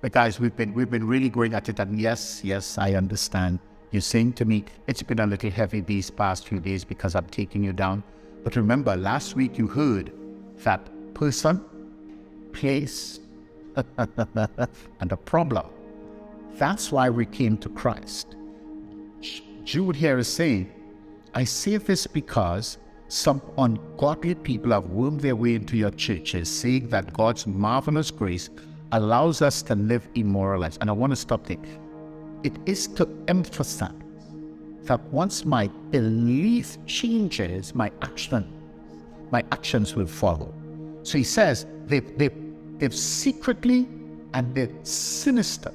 But guys, we've been really going at it, and yes, I understand. You're saying to me, it's been a little heavy these past few days because I'm taking you down. But remember, last week you heard that person, place, and a problem. That's why we came to Christ. Jude here is saying, I say this because some ungodly people have wormed their way into your churches, saying that God's marvelous grace allows us to live immoral lives. And I want to stop there. It is to emphasize that once my belief changes, my actions will follow. So he says they've secretly and they're sinister,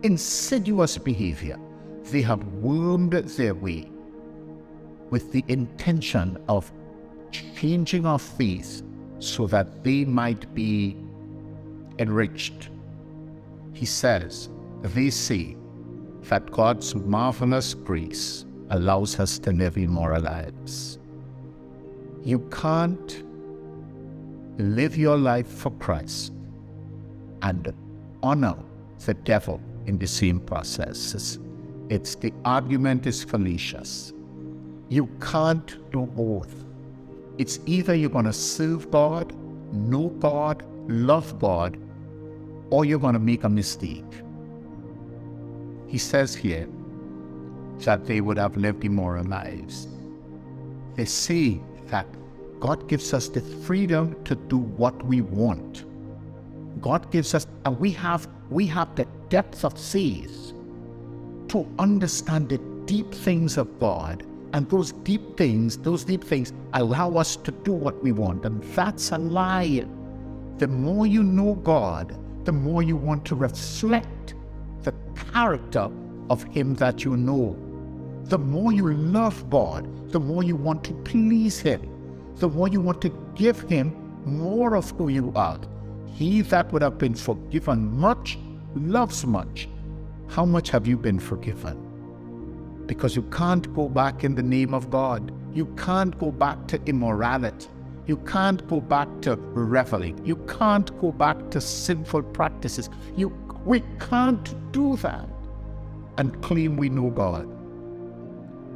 insidious behavior. They have wormed their way with the intention of changing our faith so that they might be enriched. He says, they say that God's marvelous grace allows us to live immoral lives. You can't live your life for Christ and honor the devil in the same process. The argument is fallacious. You can't do both. It's either you're going to serve God, know God, love God, or you're going to make a mistake. He says here that they would have lived immoral lives. They say that God gives us the freedom to do what we want. God gives us, and we have the depth of faith to understand the deep things of God. And those deep things allow us to do what we want. And that's a lie. The more you know God, the more you want to reflect the character of Him that you know. The more you love God, the more you want to please Him. The more you want to give Him more of who you are. He that would have been forgiven much, loves much. How much have you been forgiven? Because you can't go back in the name of God. You can't go back to immorality. You can't go back to reveling. You can't go back to sinful practices. We can't do that and claim we know God.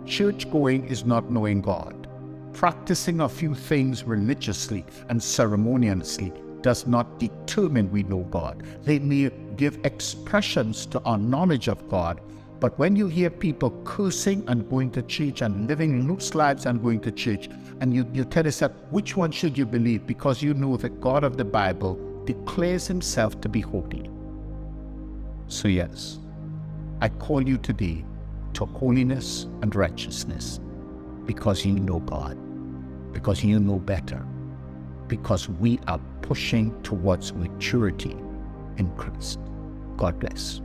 Church going is not knowing God. Practicing a few things religiously and ceremoniously does not determine we know God. They may give expressions to our knowledge of God, but when you hear people cursing and going to church and living loose lives and going to church, and you tell yourself, which one should you believe? Because you know the God of the Bible declares Himself to be holy. So yes, I call you today to holiness and righteousness because you know God, because you know better, because we are pushing towards maturity in Christ. God bless.